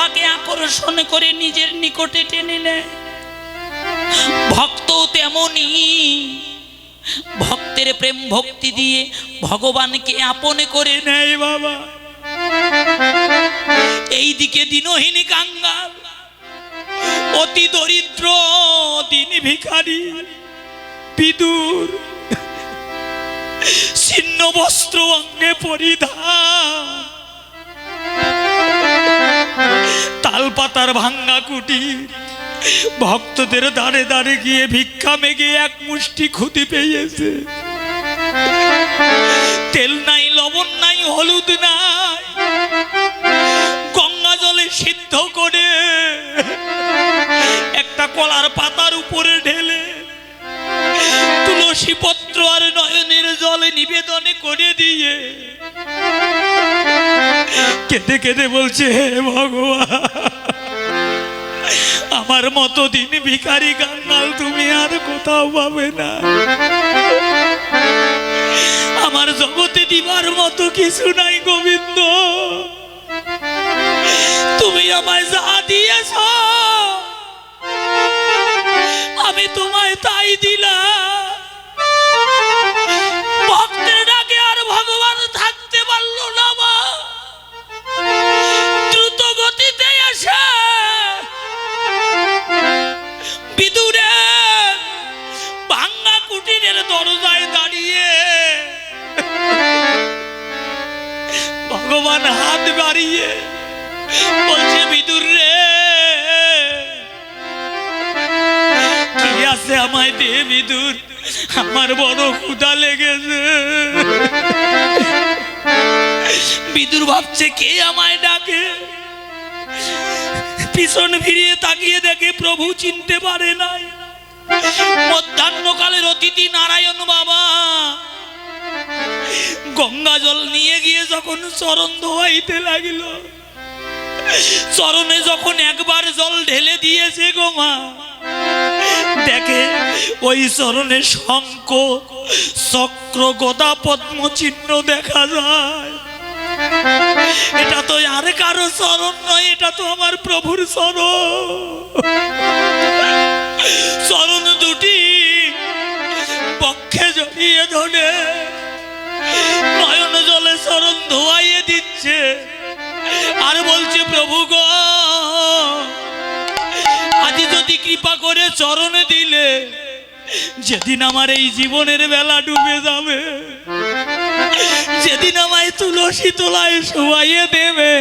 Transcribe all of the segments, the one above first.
তাহাকে আকর্ষণ করে নিজের নিকটে টেনে নেয়। ভক্ত তেমনি ভক্তের প্রেম ভক্তি দিয়ে ভগবানকে আপন করে নেয় বাবা। এইদিকে দিনহীন কাঙ্গাল, অতি দরিদ্র দিন ভিখারি বিদুর, ছিন্ন বস্ত্র অঙ্গে পরিধান, তালপাতার ভাঙ্গা কুটির, ভক্তদের দাঁড়ে দাঁড়ে গিয়ে ভিক্ষা মেগে এক মুষ্টি খুদি পেয়েছে। তেল নাই, লবণ নাই, হলুদ নাই, গঙ্গা জলে সিদ্ধ করে একটা কলার পাতার উপরে ঢেলে তুলসী পত্র আর নয়নের জলে নিবেদনে করে দিয়ে কেঁদে কেঁদে বলছে, হে ভগবান, আমার মতো দিন ভিখারি কাঙ্গাল তুমি আর কোথাও পাবে না। আমার জগতে দিবার মতো কিছু নাই গোবিন্দ, তুমি আমায় যা দিয়েছ আমি তোমায় তাই দিলাম। ভক্তের ডাকে আর ভগবান থাকতে পারল না মা, দ্রুত গতিতে এসে বিদুরের ভাঙ্গা কুটিরের দরজায় দাঁড়িয়ে ভগবান হাত বাড়িয়ে বলছে, বিদুর রে, কি আছে আমায় দে বিদুর, আমার বড় ক্ষুধা লেগেছে। বিদুর ভাবছে কে আমায় ডাকে, পিছন ফিরিয়ে তাকিয়ে দেখে প্রভু চিনতে পারে নাই। মধ্যাহ্নকালের অতিথি নারায়ণ বাবা গঙ্গা জল নিয়ে গিয়ে যখন চরণ ধোয়াইতে লাগিল, চরণে যখন একবার জল ঢেলে দিয়েছে গো মা, দেখে ওই চরণে শঙ্খ চক্র গদা পদ্ম চিহ্ন দেখা যায়। এটা তো আর কারো চরণ নয়, এটা তো আমার প্রভুর চরণ। চরণ দুটি পক্ষে জড়িয়ে ধরে নয়ন জলে চরণ ধোয়াইয়ে দিচ্ছে আর বলছে, প্রভু গো, আজ যদি কৃপা করে চরণে দিলে, যেদিন আমার এই জীবনের বেলা ডুবে যাবে, যেদিন আমায় তুলসী তলায় শোয়াইয়ে দেবে,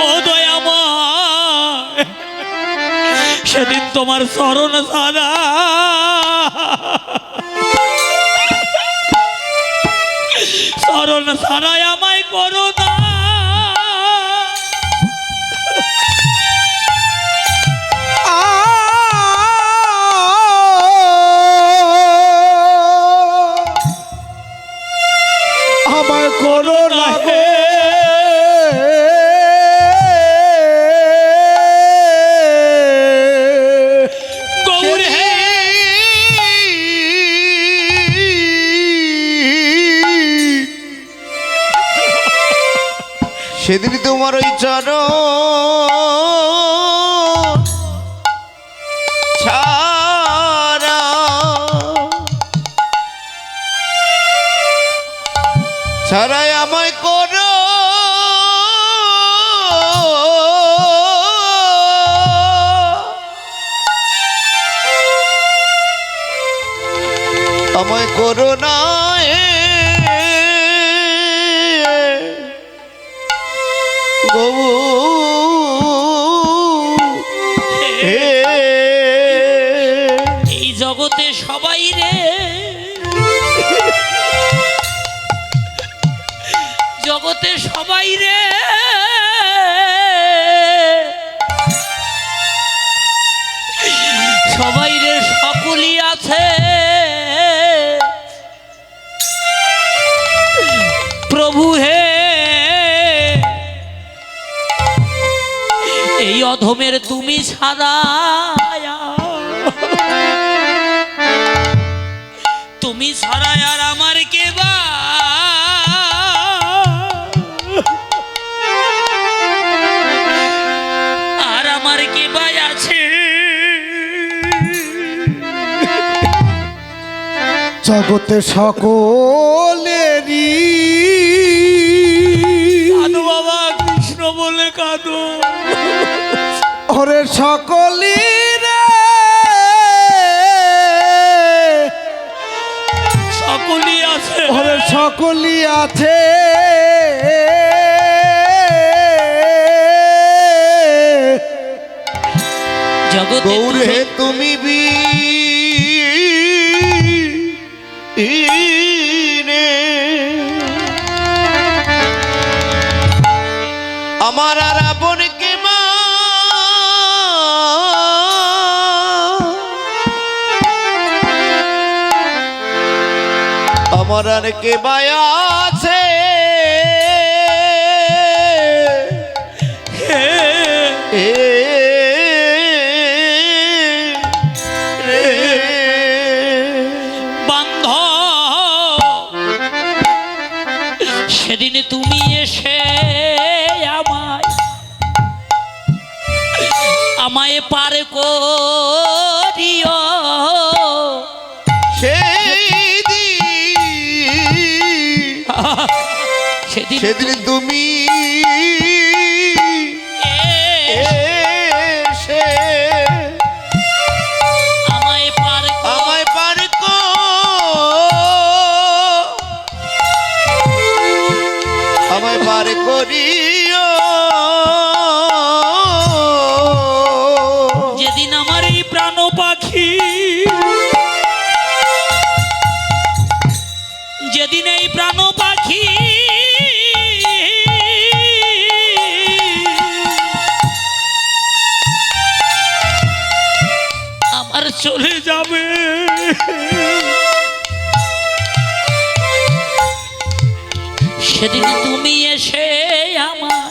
ও দয়াময়, সেদিন তোমার চরণ ছাড়া চরণ ছাড়াই আমায় করো না। আমায় করো না হে গৌর হে, সেদিন তোমার ওই চরণ ছাড়া ছাড়াই আমায় করো, আমায় করো না এই জগতে সবাই রে, জগতে সবাই রে, সবাই রে সকলই আছে, প্রভু হে এই অধমের তুমি ছাড়া, তুমি ছাড়া আর আমার কে বা। জগতে সকলেরই কাঁদো বাবা, কৃষ্ণ বলে কাঁদো। ওরে সকলি রে, সকলই আছে, ওরে সকলি আছে, জগতে গৌরে তুমি আমার আর আপনকে মা আমার আর কে মায়া আছে এ সেদিন তুমি এসে আমায় পার করিও, সেদিন তুমি এসে আমায় পার আমায় পার করিও। যেদিন আমার এই প্রাণ পাখি, যেদিন এই প্রাণ পাখি আমার চলে যাবে, সেদিন তুমি এসে আমার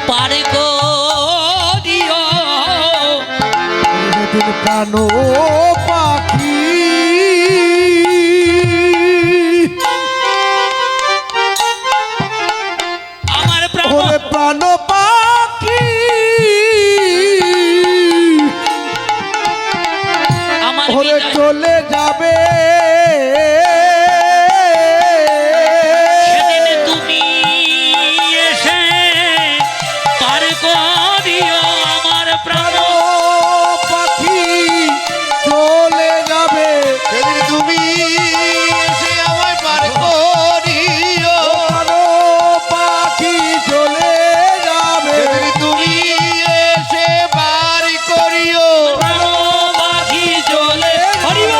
পার করিও। যেদিন প্রাণ পাখি আমার প্রাণ, ওরে প্রাণ পাখি আমার ওরে বিদায় চলে যাবে, সেদিন তুমি এসে পার করিও আমার প্রাণ। পাখি চলে যাবে, সেদিন তুমি এসে আমায় পার করিও। প্রাণ পাখি চলে যাবে, সেদিন তুমি এসে পার করিও। প্রাণ পাখি চলে হরিবল।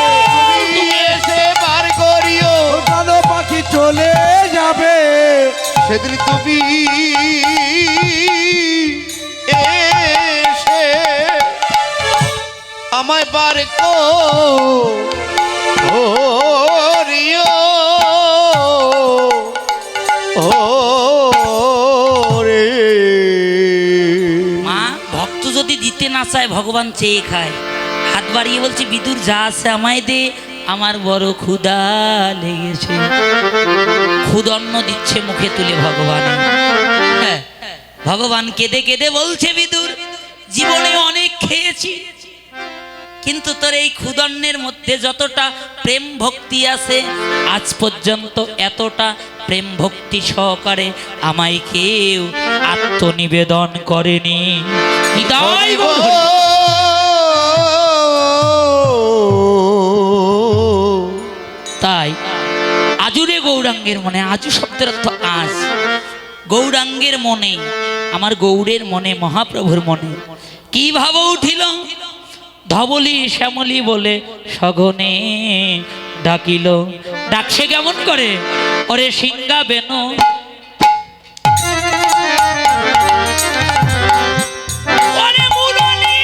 তুমি এসে পার করিও। প্রাণ পাখি চলে যাবে, সেদিন তুমি এসে আমায় পার করিও। ও রে মা, ভক্ত যদি দিতে না চায় ভগবান চেয়ে খায়। হাত বাড়িয়ে বলছে, বিদুর যা আছে আমায় দে, আমার বড় ক্ষুধা লেগেছে। ক্ষুদন্ন দিচ্ছে মুখে তুলে ভগবান। হ্যাঁ, ভগবান কেঁদে কেঁদে বলছে, বিদুর জীবনে অনেক খেয়েছি, কিন্তু তোর এই ক্ষুদন্নের মধ্যে যতটা প্রেম ভক্তি আছে, আজ পর্যন্ত এতটা প্রেম ভক্তি সহকারে আমায় কেউ আত্মনিবেদন করেনি। হৃদয় গৌর হরি। তাই আজুরে গৌরাঙ্গের মনে, আজু শব্দের অর্থ আজ, গৌরাঙ্গের মনে, আমার গৌরের মনে, মহাপ্রভুর মনে কি ভাব উঠিল, ধবলি শ্যামলি বলে সঘনে ডাকিল। ডাকছে কেমন করে, ওরে সিংহা বেনু ওরে মুরলী,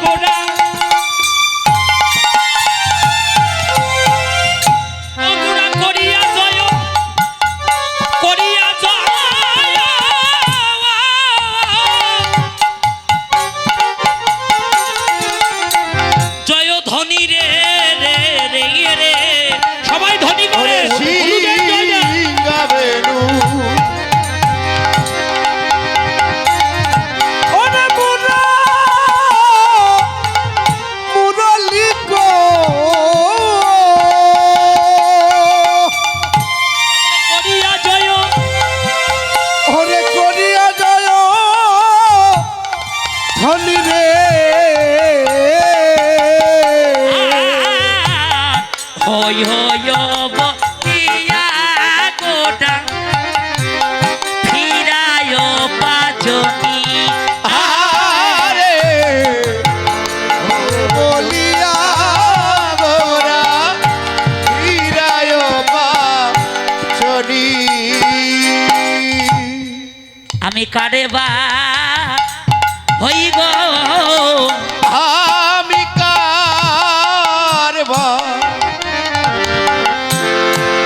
গোড়া গোড়া করিয়া জয়, করিয়া জয়, জয় ধনী রে রে রে রে, সবাই ধনী করে গুরুদেব জয় জয়। ওরে হই হই বলিয়া গোটা ফিরায় পাচনি আরে বলিয়া গোরা ফিরায় পাচনি আমি কারে বা হই গো আমি কারবা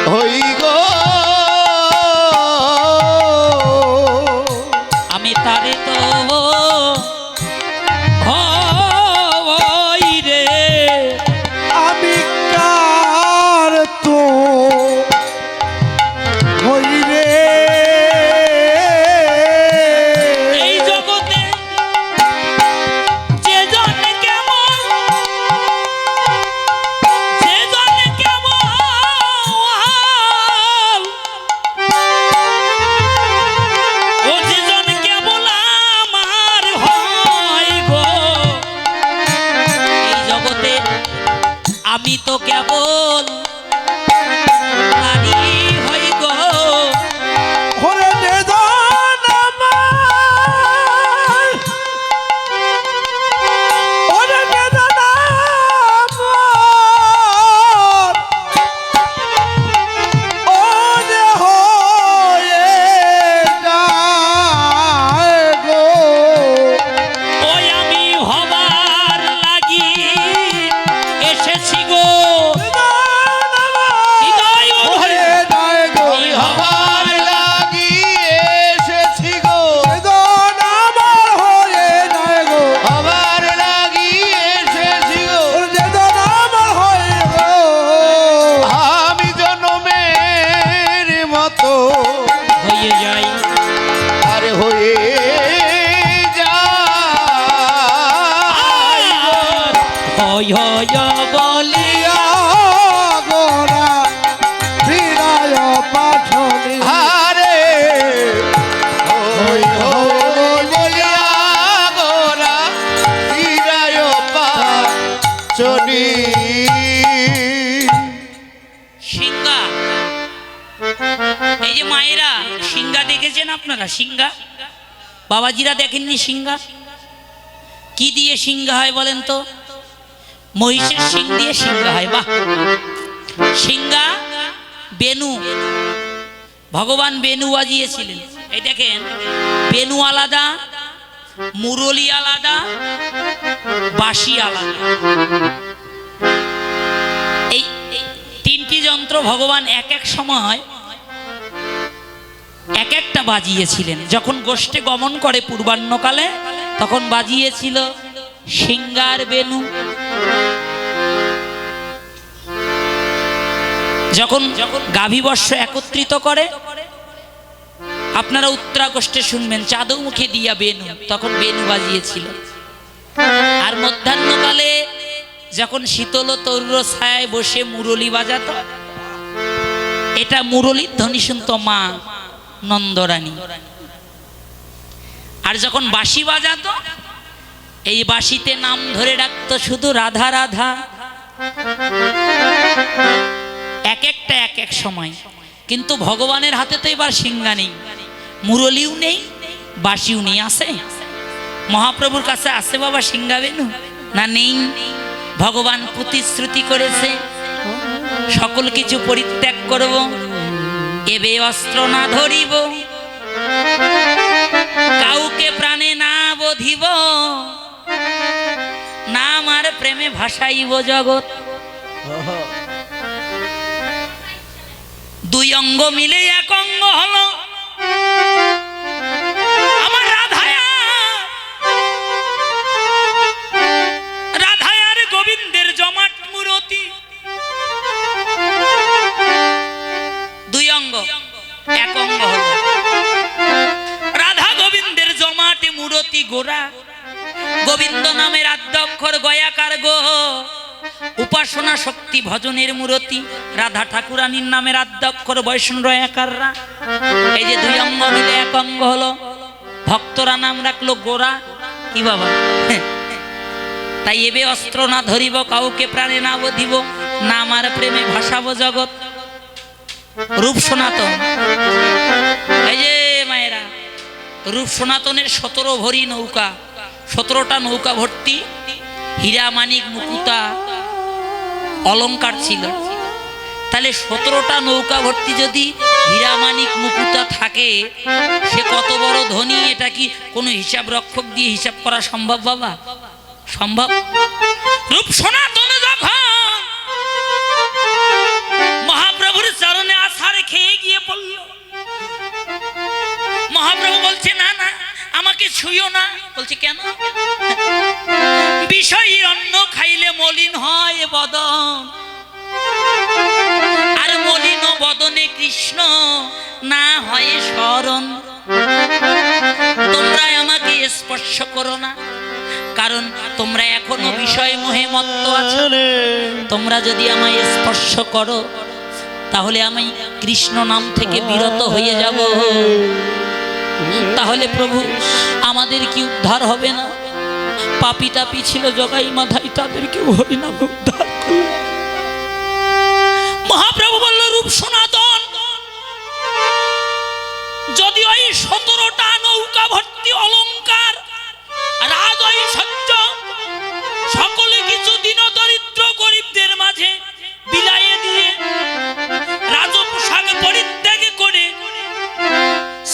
হই গো আমি তারে তো হই রে আমি কার তো হই রে এই জগতে যে জন কেমন ও যে জন কেবল আমার হয় গো এই জগতে আমি তো কেবল তারি হই গো ওরে বেদন আমার ওরে বেদন আমার ওরে হয়ে যায় গো ওই আমি হবার লাগি এসেছি গো হৃদয় ও হয়ে যায় গো আমি হবার আমার লাগি এসেছি গো বেদন আমার হয়ে যায় গো আমার লাগি এসেছি গো ওরে বেদন আমার হয়ে গো আমি জনমের মতো হয়ে যাই আরে হয়ে যায় গো। হয় হয় বলিয়া গোরা ফিরায় পাছনি আরে হই হই বলিয়া গোরা ফিরায় পাচনি সিংহা এই যে মায়েরা সিংহা দেখেছেন আপনারা সিংহা বাবাজিরা দেখেননি সিংহা কি দিয়ে সিংহা হয় বলেন তো মহিষের সিং দিয়ে সিংহা হয় বাহ সিংহা বেনু ভগবান বেনু বাজিয়েছিলেন এই দেখেন বেনু আলাদা মুরলি আলাদা বাঁশি আলাদা এই এই তিনটি যন্ত্র ভগবান এক এক সময় এক একটা বাজিয়েছিলেন যখন গোষ্ঠে গমন করে পূর্বাহ্নকালে তখন বাজিয়েছিল সিংহার বেনু যখন গাভীবর্ষ একত্রিত করে আপনারা উত্তরাগোষ্ঠে শুনবেন চাঁদৌমুখে দিয়া বেনু তখন বেনু বাজিয়েছিল আর মধ্যাহ্নকালে যখন শীতল তরুর ছায়ায় বসে মুরলি বাজাতো এটা মুরলির ধ্বনি শুনত মা নন্দরানী আর যখন বাঁশি বাজাতো এই বাঁশিতে নাম ধরে ডাকতো শুধু রাধা রাধা এক একটা এক এক সময় কিন্তু ভগবানের হাতে তো এবার সিংহা নেই মুরলিও নেই বাঁশিও নেই আছে মহাপ্রভুর কাছে আছে বাবা সিংহা বেনু না নেই ভগবান প্রতিশ্রুতি করেছে সকল কিছু পরিত্যাগ করব এবে অস্ত্র না ধরিব কাউকে প্রাণে না বধিব না আমার প্রেমে ভাসাইব জগৎ দুই অঙ্গ মিলে এক অঙ্গ হলো আমার রাধায়ার গোবিন্দের জমাট মূরতি দুই অঙ্গ এক অঙ্গ হলো রাধা গোবিন্দের জমাটে মূরতি গোরা গোবিন্দ নামের আদ্যক্ষর গয়াকার গো উপাসনা শক্তি ভজনের মূরতি রাধা ঠাকুরানীর নামের আদ্যক্ষর বৈষ্ণব একাররা এই যে দুই অঙ্গ মিলে এক অঙ্গ হলো ভক্তরা নাম রাখলো গোরা কি বাবা তাই এবে অস্ত্র না ধরিব কাউকে প্রাণে না বধিব না আমার প্রেমে ভাসাবো জগৎ। রূপ সনাতন, এই যে মায়েরা, রূপ সনাতনের 17 ভরি নৌকা, 17টা নৌকা ভর্তি হীরা মানিক মুকুতা অলংকার ছিল। তাহলে 17টা নৌকা ভর্তি যদি হীরা মানিক মুকুতা থাকে, সে কত বড় ধনী, এটা কি কোনো হিসাব রক্ষক দিয়ে হিসাব করা সম্ভব বাবা? সম্ভব? রূপ সনাতনে যখন মহাপ্রভুর চরণে আছাড় খেয়ে গিয়ে পড়ল, মহাপ্রভু বলছে না না আমাকে ছুঁয়ো না। বলছে কেন? বিষয়ী অন্ন খাইলে মলিন হয় বদন, আর মলিন বদনে কৃষ্ণ না হয় শরণ। তোমরা আমাকে স্পর্শ করো না, কারণ তোমরা এখনো বিষয় মোহে মত্ত আছো। তোমরা যদি আমায় স্পর্শ করো তাহলে আমি কৃষ্ণ নাম থেকে বিরত হয়ে যাব। তাহলে প্রভু আমাদের কি উদ্ধার হবে না? পাপী টাপি ছিল জগাই মাথায়, তাদেরকে হরিনাম উদ্ধার করল। মহাপ্রভু বলল রূপ সনাতন, যদি ওই 17টা নৌকা ভর্তি অলংকার রাজ ঐশ্বর্য সকলে কিছু দিন দরিদ্র গরিবদের মাঝে বিলাইয়ে দিয়ে রাজপোশাক পরিত্যাগ করে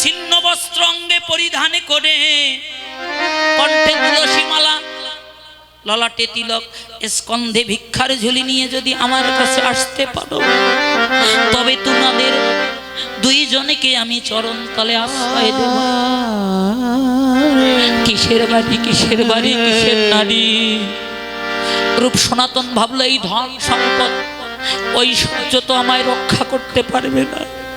ছিন্ন বস্ত্র অঙ্গে পরিধান করে কণ্ঠে তুলসী মালা ললাটে তিলক স্কন্ধে ভিক্ষার ঝুলি নিয়ে যদি আমার কাছে আসতে পারো, তবে তোমাদের দুইজনকে আমি চরণ তলে আশ্রয় দেব। কিসের বাড়ি, কিসের বাড়ি, কিসের নারী? রূপ সনাতন ভাবলো এই ধন সম্পদ ঐশ্বর্য তো আমায় রক্ষা করতে পারবে না।